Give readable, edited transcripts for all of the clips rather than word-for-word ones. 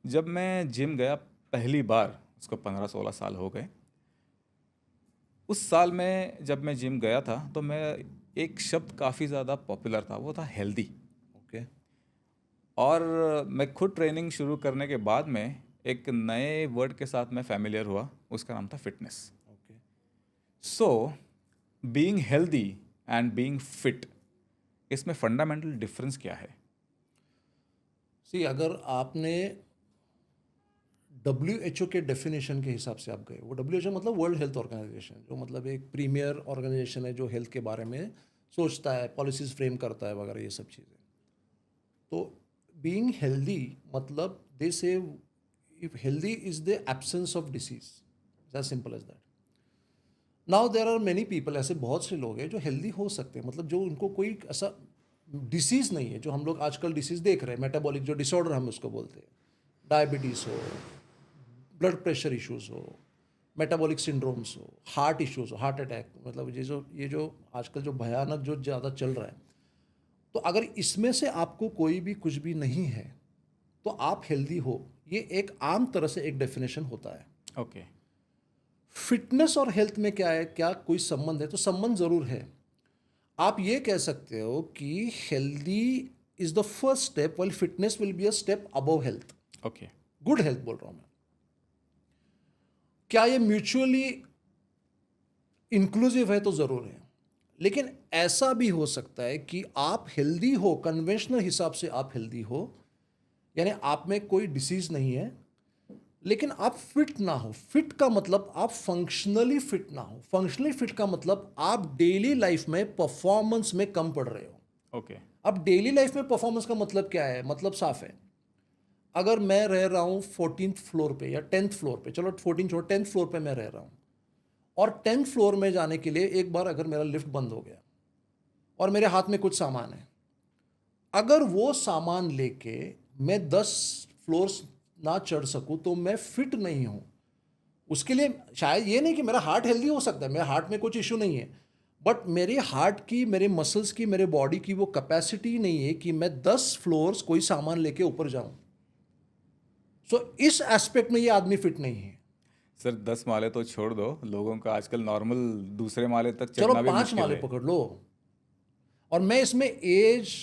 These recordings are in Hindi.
जब मैं जिम गया पहली बार, उसको 15-16 साल हो गए। उस साल में जब मैं जिम गया था तो मैं एक शब्द काफ़ी ज़्यादा पॉपुलर था, वो था हेल्दी। ओके। और मैं खुद ट्रेनिंग शुरू करने के बाद में एक नए वर्ड के साथ मैं फैमिलियर हुआ, उसका नाम था fitness. Okay. So being healthy and being fit, इसमें फंडामेंटल डिफरेंस क्या है? सी, अगर आपने WHO के डेफिनेशन के हिसाब से आप गए, वो WHO मतलब वर्ल्ड हेल्थ ऑर्गेनाइजेशन, जो मतलब एक प्रीमियर ऑर्गेनाइजेशन है जो हेल्थ के बारे में सोचता है, पॉलिसीज फ्रेम करता है वगैरह ये सब चीज़ें। तो बीइंग हेल्दी मतलब they say if healthy is the absence of disease, as simple as that. Now there are many people, ऐसे बहुत से लोग हैं जो हेल्दी हो सकते हैं, मतलब जो उनको कोई ऐसा डिसीज़ नहीं है जो हम लोग आजकल डिसीज़ देख रहे हैं, मेटाबॉलिक जो डिसऑर्डर हम उसको बोलते हैं, डायबिटीज़ हो, ब्लड प्रेशर इश्यूज़ हो, मेटाबॉलिक सिंड्रोम्स हो, हार्ट इश्यूज़ हो, हार्ट अटैक, मतलब ये जो आजकल जो भयानक जो ज़्यादा चल रहा है, तो अगर इसमें से आपको कोई भी कुछ भी नहीं है तो आप हेल्दी हो, ये एक आम तरह से एक डेफिनेशन होता है। ओके। फिटनेस और हेल्थ में क्या है, क्या कोई संबंध है? तो संबंध ज़रूर है। आप ये कह सकते हो कि healthy is the first step, well fitness will be a step above health. Okay. Good health बोल रहा हूं मैं। क्या ये म्यूचुअली इंक्लूसिव है? तो ज़रूर है। लेकिन ऐसा भी हो सकता है कि आप हेल्दी हो, कन्वेंशनल हिसाब से आप हेल्दी हो, यानी आप में कोई डिसीज नहीं है, लेकिन आप फिट ना हो। फिट का मतलब आप फंक्शनली फिट ना हो। फंक्शनली फिट का मतलब आप डेली लाइफ में परफॉर्मेंस में कम पड़ रहे हो। ओके। अब डेली लाइफ में परफॉर्मेंस का मतलब क्या है? मतलब साफ है। अगर मैं रह रहा हूँ 14th फ्लोर पे या 10th फ्लोर पे, चलो 14 छोड़, 10th फ्लोर पे मैं रह रहा हूँ, और 10th फ्लोर में जाने के लिए एक बार अगर मेरा लिफ्ट बंद हो गया और मेरे हाथ में कुछ सामान है, अगर वो सामान लेके मैं 10 फ्लोर्स ना चढ़ सकूं तो मैं फिट नहीं हूं। उसके लिए शायद ये नहीं कि मेरा हार्ट हेल्दी हो सकता है, मेरे हार्ट में कुछ इशू नहीं है, बट मेरे हार्ट की, मेरे मसल्स की, मेरे बॉडी की वो कैपेसिटी नहीं है कि मैं 10 फ्लोर्स कोई सामान लेके ऊपर जाऊं। सो इस एस्पेक्ट में ये आदमी फिट नहीं है। सर 10 माले तो छोड़ दो, लोगों का आजकल नॉर्मल दूसरे माले तक चलो चढ़ना भी 5 मुश्किल माले है। पकड़ लो, और मैं इसमें एज,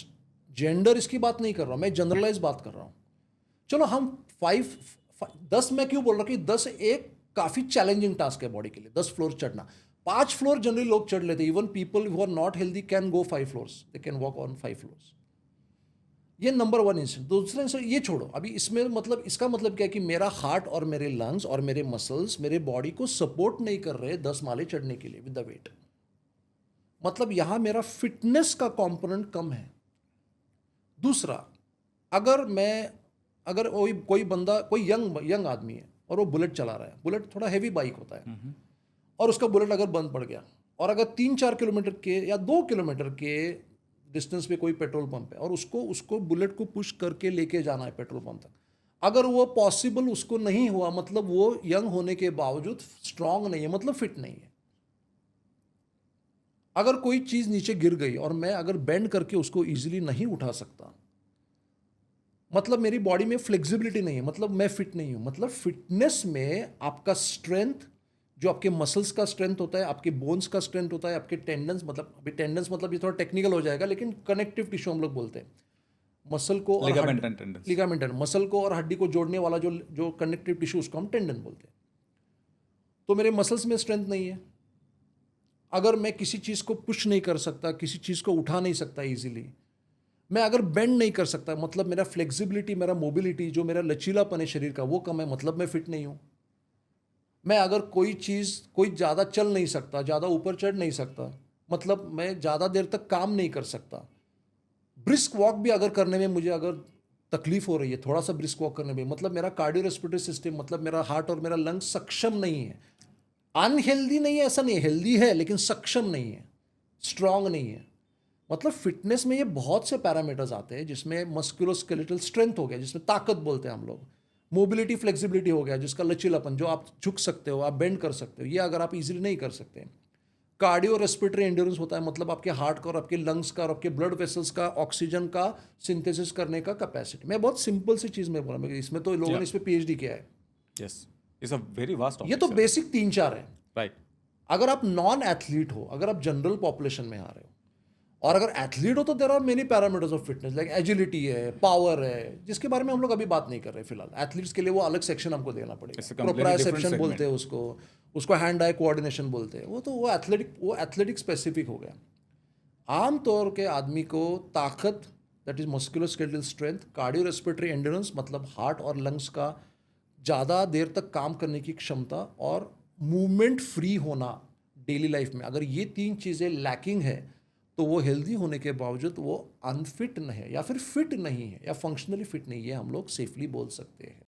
जेंडर इसकी बात नहीं कर रहा हूं, मैं जनरलाइज बात कर रहा हूं। चलो हम 5, 10 में क्यों बोल रहा हूं कि 10 एक काफी चैलेंजिंग टास्क है बॉडी के लिए, 10 फ्लोर चढ़ना। 5 फ्लोर जनरली लोग चढ़ लेते हैं, even people who are not healthy can go 5 floors, they can walk on 5 floors. ये नंबर वन इंसिडेंट। दूसरा इंसिडेंट ये छोड़ो, अभी इसमें मतलब इसका मतलब क्या है कि मेरा हार्ट और मेरे लंग्स और मेरे मसल्स मेरे बॉडी को सपोर्ट नहीं कर रहे 10 माले चढ़ने के लिए विद द वेट। मतलब यहां मेरा फिटनेस का कंपोनेंट कम है। दूसरा, अगर मैं, अगर कोई कोई बंदा, कोई यंग यंग आदमी है और वो बुलेट चला रहा है, बुलेट थोड़ा हैवी बाइक होता है, और उसका बुलेट अगर बंद पड़ गया, और अगर 3-4 किलोमीटर के या 2 किलोमीटर के डिस्टेंस पे कोई पेट्रोल पंप है और उसको उसको बुलेट को पुश करके लेके जाना है पेट्रोल पंप तक, अगर वो पॉसिबल उसको नहीं हुआ, मतलब वो यंग होने के बावजूद स्ट्रांग नहीं है, मतलब फिट नहीं है। अगर कोई चीज़ नीचे गिर गई और मैं अगर बेंड करके उसको ईजिली नहीं उठा सकता, मतलब मेरी बॉडी में फ्लेक्सिबिलिटी नहीं है, मतलब मैं फिट नहीं हूं। मतलब फिटनेस में आपका स्ट्रेंथ, जो आपके मसल्स का स्ट्रेंथ होता है, आपके बोन्स का स्ट्रेंथ होता है, आपके टेंडन्स, मतलब अभी टेंडन्स मतलब ये थोड़ा टेक्निकल हो जाएगा, लेकिन कनेक्टिव टिश्यू हम लोग बोलते हैं, मसल को और हड्डी, ligament and tendons. Ligament, muscle को और हड्डी को जोड़ने वाला जो जो कनेक्टिव टिश्यू, उसको हम टेंडन बोलते हैं। तो मेरे मसल्स में स्ट्रेंथ नहीं है। अगर मैं किसी चीज़ को पुश नहीं कर सकता, किसी चीज़ को उठा नहीं सकता ईजिली, मैं अगर बेंड नहीं कर सकता, मतलब मेरा फ्लेक्सिबिलिटी, मेरा मोबिलिटी, जो मेरा लचीलापन है शरीर का, वो कम है, मतलब मैं फिट नहीं हूं। मैं अगर कोई चीज़, कोई ज़्यादा चल नहीं सकता, ज़्यादा ऊपर चढ़ नहीं सकता, मतलब मैं ज़्यादा देर तक काम नहीं कर सकता। ब्रिस्क वॉक भी अगर करने में मुझे अगर तकलीफ हो रही है, थोड़ा सा ब्रिस्क वॉक करने में, मतलब मेरा कार्डियो रेस्पिरेटरी सिस्टम, मतलब मेरा हार्ट और मेरा लंग सक्षम नहीं है। अनहेल्दी नहीं है, ऐसा नहीं है, हेल्दी है लेकिन सक्षम नहीं है, स्ट्रांग नहीं है। मतलब फिटनेस में ये बहुत से पैरामीटर्स आते हैं, जिसमें मस्कुलोस्केलेटल स्ट्रेंथ हो गया, जिसमें ताकत बोलते हैं हम लोग, मोबिलिटी फ्लेक्सिबिलिटी हो गया, जिसका लचीलापन, जो आप झुक सकते हो, आप बेंड कर सकते हो, ये अगर आप इजीली नहीं कर सकते। कार्डियो रेस्पिरेटरी एंड्योरेंस होता है, मतलब आपके हार्ट का और आपके लंग्स का और आपके ब्लड वेसल्स का ऑक्सीजन का सिंथेसिस करने का कैपेसिटी। मैं बहुत सिंपल सी चीज़ में बोला, मैं इसमें तो लोगों ने इस पर PhD किया है। Yes, it's a very vast ये तो बेसिक 3-4 हैं। राइट। अगर आप नॉन एथलीट हो, अगर आप जनरल पॉपुलेशन में आ रहे हो, और अगर एथलीट हो तो there are many parameters of fitness, like agility है, पावर है, जिसके बारे में हम लोग अभी बात नहीं कर रहे फिलहाल। एथलीट्स के लिए वो अलग सेक्शन हमको देना It's a पड़ेगा, completely प्रोप्रायोसेप्शन different बोलते हैं उसको हैंड आई कोऑर्डिनेशन बोलते हैं। वो एथलेटिक स्पेसिफिक हो गया। आम तौर के आदमी को ताकत, that is musculoskeletal strength, cardio respiratory endurance मतलब हार्ट और लंग्स का ज़्यादा देर तक काम करने की क्षमता, और मूवमेंट फ्री होना डेली लाइफ में, अगर ये 3 चीज़ें लैकिंग है तो वो हेल्दी होने के बावजूद वो अनफिट नहीं है, या फिर फिट नहीं है, या फंक्शनली फिट नहीं है, हम लोग सेफली बोल सकते हैं।